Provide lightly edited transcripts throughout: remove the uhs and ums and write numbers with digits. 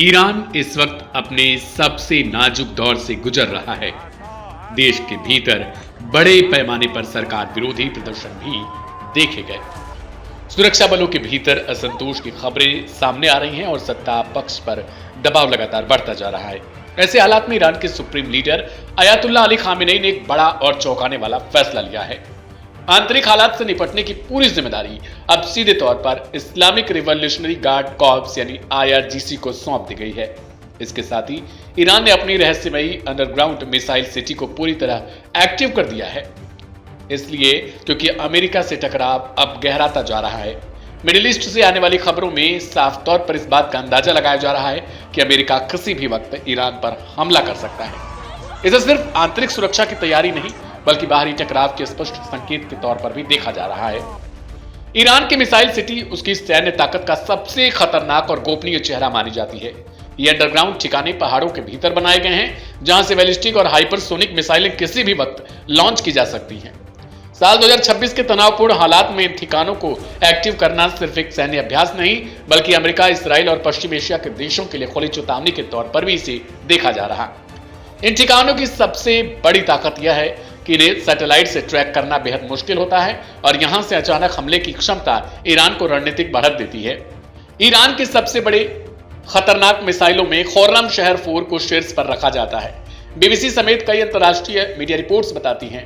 Iran इस वक्त अपने सबसे नाजुक दौर से गुजर रहा है। देश के भीतर बड़े पैमाने पर सरकार विरोधी प्रदर्शन भी देखे गए। सुरक्षा बलों के भीतर असंतोष की खबरें सामने आ रही हैं और सत्ता पक्ष पर दबाव लगातार बढ़ता जा रहा है। ऐसे हालात में ईरान के supreme leader Ayatollah Ali Khamenei ने एक बड़ा और चौंकाने वाला फैसला लिया है। आंतरिक हालात से निपटने की पूरी जिम्मेदारी अब सीधे तौर पर इस्लामिक रिवॉल्यूशनरी गार्ड कॉर्प्स यानी IRGC को सौंप दी गई है। इसके साथ ही ईरान ने अपनी रहस्यमयी अंडरग्राउंड मिसाइल सिटी को पूरी तरह एक्टिव कर दिया है। इसलिए क्योंकि अमेरिका से टकराव अब गहराता जा रहा है। मिडिल ईस्ट से आने वाली खबरों में साफ तौर पर इस बात का अंदाजा लगाया जा रहा है कि अमेरिका किसी भी वक्त ईरान पर हमला कर सकता है। इसे सिर्फ आंतरिक सुरक्षा की तैयारी नहीं बल्कि बाहरी टकराव के स्पष्ट संकेत के तौर पर भी देखा जा रहा है। ईरान की मिसाइल सिटी उसकी सैन्य ताकत का सबसे खतरनाक और गोपनीय चेहरा मानी जाती है। ये अंडरग्राउंड ठिकाने पहाड़ों के भीतर बनाए गए हैं जहां से बैलिस्टिक और हाइपरसोनिक मिसाइलें किसी भी वक्त लॉन्च की जा सकती हैं। साल 2026 के तनावपूर्ण हालात में इन ठिकानों को एक्टिव करना सिर्फ एक सैन्य अभ्यास नहीं बल्कि अमेरिका, इसराइल और पश्चिम एशिया के देशों के लिए खुली चेतावनी के तौर पर भी इसे देखा जा रहा। इन ठिकानों की सबसे बड़ी ताकत यह है कि इन्हें सैटेलाइट से ट्रैक करना बेहद मुश्किल होता है और यहां से अचानक हमले की क्षमता ईरान को रणनीतिक बढ़त देती है। ईरान के सबसे बड़े खतरनाक मिसाइलों में खुर्रम शहर 4 को शीर्ष पर रखा जाता है। BBC समेत कई अंतर्राष्ट्रीय मीडिया रिपोर्ट्स बताती हैं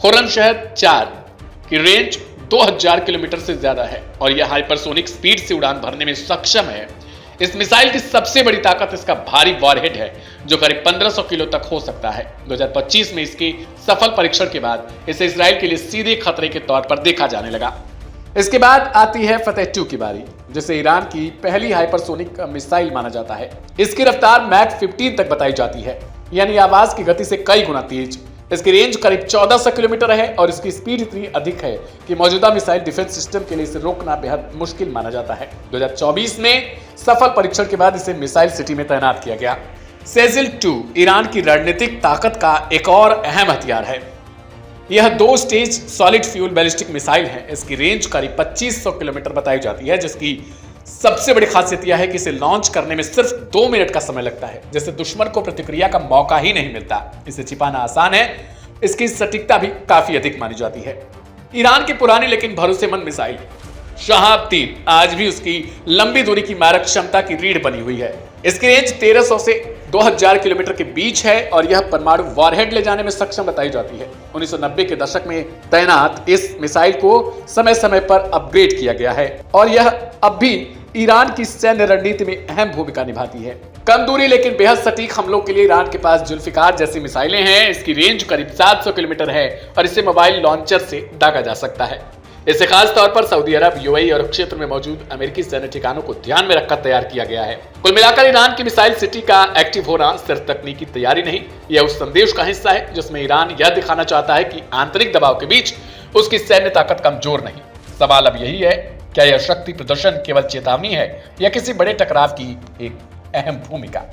खुर्रम शहर 4 की रेंज 2000 किलोमीटर से ज्यादा है और यह हाइपरसोनिक स्पीड से उड़ान भरने में सक्षम है। इस मिसाइल की सबसे बड़ी ताकत इसका भारी वॉरहेड है जो करीब 1500 किलो तक हो सकता है। 2025 में इसके सफल परीक्षण के बाद इसे इसराइल के लिए सीधे खतरे के तौर पर देखा जाने लगा। इसके बाद आती है फतेह 2 की बारी, जिसे ईरान की पहली हाइपरसोनिक मिसाइल माना जाता है। इसकी रफ्तार मैक 15 तक बताई जाती है, यानी आवाज की गति से कई गुना तेज। इसकी रेंज करीब 1400 किलोमीटर है और इसकी स्पीड इतनी अधिक है कि मौजूदा मिसाइल डिफेंस सिस्टम के लिए इसे रोकना बेहद मुश्किल माना जाता है। 2024 में सफल परीक्षण के बाद इसे मिसाइल सिटी में तैनात किया गया। सेजिल 2 ईरान की रणनीतिक ताकत का एक और अहम हथियार है। यह 2 stage solid fuel ballistic missile है। इसकी रेंज करीब 2500 किलोमीटर बताई जाती है, जिसकी सबसे बड़ी खासियत यह है कि इसे लॉन्च करने में सिर्फ 2 मिनट का समय लगता है, जिससे दुश्मन को प्रतिक्रिया का मौका ही नहीं मिलता। इसे छिपाना आसान है। इसकी सटीकता भी काफी अधिक मानी जाती है। ईरान की पुरानी लेकिन भरोसेमंद मिसाइल शहाब 3 आज भी उसकी लंबी दूरी की मारक क्षमता की रीढ़ बनी हुई है। इसकी रेंज 1300 से 2000 किलोमीटर के बीच है और यह परमाणु वॉरहेड ले जाने में सक्षम बताई जाती है। 1990 के दशक में तैनात इस मिसाइल को समय समय पर अपग्रेड किया गया है और यह अब भी ईरान की सैन्य रणनीति में अहम भूमिका निभाती है। कम दूरी लेकिन बेहद सटीक हमलों के लिए ईरान के पास जुल्फिकार जैसी मिसाइलें हैं। इसकी रेंज करीब 700 किलोमीटर है और इसे मोबाइल लॉन्चर से दागा जा सकता है। इसे खास तौर पर सऊदी अरब, UAE और क्षेत्र में मौजूद अमेरिकी सैन्य ठिकानों को ध्यान में रखकर तैयार किया गया है। कुल मिलाकर ईरान की मिसाइल सिटी का एक्टिव होना सिर्फ तकनीकी तैयारी नहीं, यह उस संदेश का हिस्सा है जिसमें ईरान यह दिखाना चाहता है कि आंतरिक दबाव के बीच उसकी सैन्य ताकत कमजोर नहीं। सवाल अब यही है, क्या यह शक्ति प्रदर्शन केवल चेतावनी है या किसी बड़े टकराव की एक अहम भूमिका?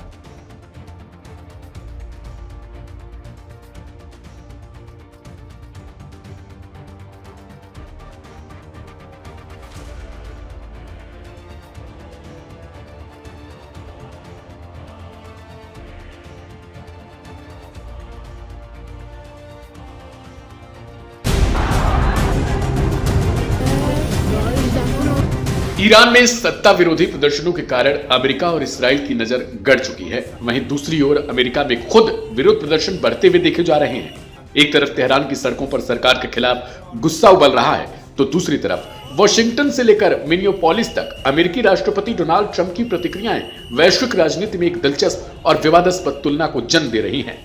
ईरान में सत्ता विरोधी प्रदर्शनों के कारण अमेरिका और इसराइल की नजर गड़ चुकी है। वहीं दूसरी ओर अमेरिका में खुद विरोध प्रदर्शन बढ़ते हुए देखे जा रहे हैं। एक तरफ तेहरान की सड़कों पर सरकार के खिलाफ गुस्सा उबल रहा है तो दूसरी तरफ वॉशिंगटन से लेकर मिनियोपोलिस तक अमेरिकी राष्ट्रपति डोनाल्ड ट्रंप की प्रतिक्रियाएं वैश्विक राजनीति में एक दिलचस्प और विवादास्पद तुलना को जन्म दे रही हैं।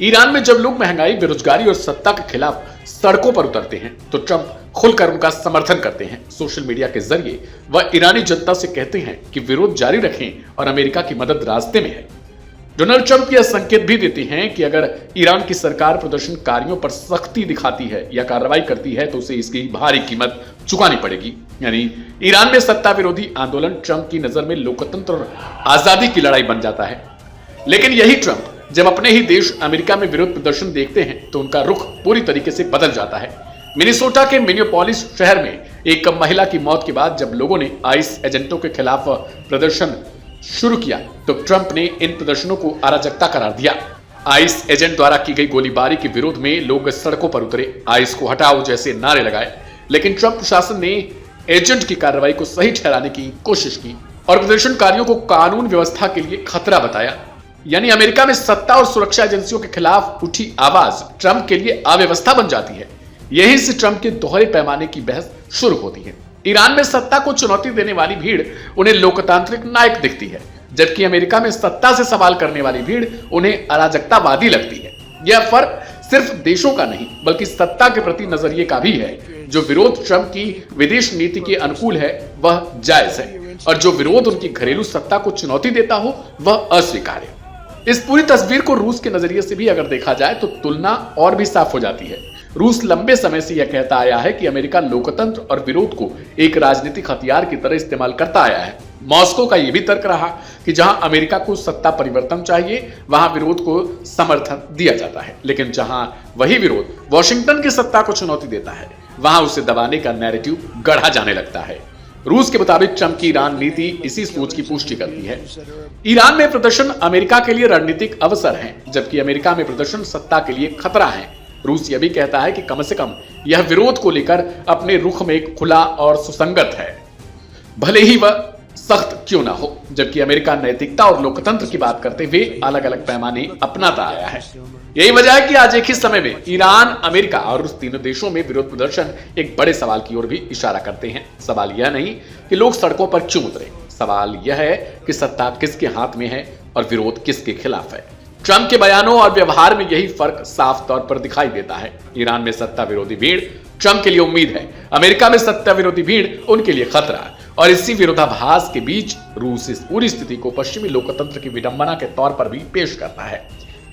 ईरान में जब लोग महंगाई, बेरोजगारी और सत्ता के खिलाफ सड़कों पर उतरते हैं तो ट्रंप खुलकर उनका समर्थन करते हैं। सोशल मीडिया के जरिए वह ईरानी जनता से कहते हैं कि विरोध जारी रखें और अमेरिका की मदद रास्ते में है। डोनाल्ड ट्रंप यह संकेत भी देते हैं कि अगर ईरान की सरकार प्रदर्शनकारियों पर सख्ती दिखाती है या कार्रवाई करती है तो उसे इसकी भारी कीमत चुकानी पड़ेगी। यानी ईरान में सत्ता विरोधी आंदोलन ट्रंप की नजर में लोकतंत्र और आजादी की लड़ाई बन जाता है। लेकिन यही ट्रंप जब अपने ही देश अमेरिका में विरोध प्रदर्शन देखते हैं तो उनका रुख पूरी तरीके से बदल जाता है। मिनेसोटा के मिनियोपोलिस शहर में एक महिला की मौत के बाद जब लोगों ने आइस एजेंटों के खिलाफ प्रदर्शन शुरू किया तो ट्रंप ने इन प्रदर्शनों को अराजकता करार दिया। आइस एजेंट द्वारा की गई गोलीबारी के विरोध में लोग सड़कों पर उतरे, आइस को हटाओ जैसे नारे लगाए, लेकिन ट्रंप प्रशासन ने एजेंट की कार्रवाई को सही ठहराने की कोशिश की और प्रदर्शनकारियों को कानून व्यवस्था के लिए खतरा बताया। यानी अमेरिका में सत्ता और सुरक्षा एजेंसियों के खिलाफ उठी आवाज ट्रंप के लिए अव्यवस्था बन जाती है। यहीं से ट्रंप के दोहरे पैमाने की बहस शुरू होती है। ईरान में सत्ता को चुनौती देने वाली भीड़ उन्हें लोकतांत्रिक नायक दिखती है, जबकि अमेरिका में सत्ता से सवाल करने वाली भीड़ उन्हें अराजकतावादी लगती है। यह फर्क सिर्फ देशों का नहीं बल्कि सत्ता के प्रति नजरिए का भी है। जो विरोध ट्रंप की विदेश नीति के अनुकूल है वह जायज है, और जो विरोध उनकी घरेलू सत्ता को चुनौती देता हो वह अस्वीकार्य। इस पूरी तस्वीर को रूस के नजरिए से भी अगर देखा जाए तो तुलना और भी साफ हो जाती है। रूस लंबे समय से यह कहता आया है कि अमेरिका लोकतंत्र और विरोध को एक राजनीतिक हथियार की तरह इस्तेमाल करता आया है। मॉस्को का यह भी तर्क रहा कि जहां अमेरिका को सत्ता परिवर्तन चाहिए वहां विरोध को समर्थन दिया जाता है, लेकिन जहां वही विरोध वॉशिंगटन की सत्ता को चुनौती देता है वहां उसे दबाने का नैरेटिव गढ़ा जाने लगता है। रूस के मुताबिक ट्रंप की ईरान नीति इसी सोच की पुष्टि करती है। ईरान में प्रदर्शन अमेरिका के लिए रणनीतिक अवसर है, जबकि अमेरिका में प्रदर्शन सत्ता के लिए खतरा है। रूस यह भी कहता है कि कम से कम यह विरोध को लेकर अपने रुख में खुला और सुसंगत है, भले ही वह सख्त क्यों ना हो। जबकि अमेरिका नैतिकता और लोकतंत्र की बात करते हुए अलग अलग पैमाने अपनाता आया है। यही वजह है कि आज एक ही समय में ईरान, अमेरिका और रूस तीनों देशों में विरोध प्रदर्शन एक बड़े सवाल की ओर भी इशारा करते हैं। सवाल यह नहीं कि लोग सड़कों पर क्यों उतरे, सवाल यह है कि सत्ता किसके हाथ में है और विरोध किसके खिलाफ है। ट्रंप के बयानों और व्यवहार में यही फर्क साफ तौर पर दिखाई देता है। ईरान में सत्ता विरोधी भीड़ ट्रंप के लिए उम्मीद है, अमेरिका में सत्ता विरोधी भीड़ उनके लिए खतरा, और इसी विरोधाभास के बीच रूस इस पूरी स्थिति को पश्चिमी लोकतंत्र की विडंबना के तौर पर भी पेश करता है।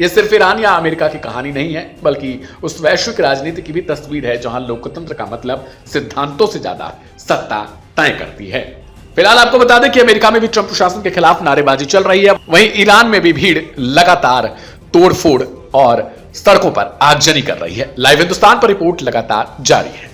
यह सिर्फ ईरान या अमेरिका की कहानी नहीं है, बल्कि उस वैश्विक राजनीति की भी तस्वीर है जहां लोकतंत्र का मतलब सिद्धांतों से ज्यादा सत्ता तय करती है। फिलहाल आपको बता दें कि अमेरिका में भी ट्रंप प्रशासन के खिलाफ नारेबाजी चल रही है, वहीं ईरान में भी भीड़ लगातार तोड़फोड़ और सड़कों पर आगजनी कर रही है। लाइव हिंदुस्तान पर रिपोर्ट लगातार जारी है।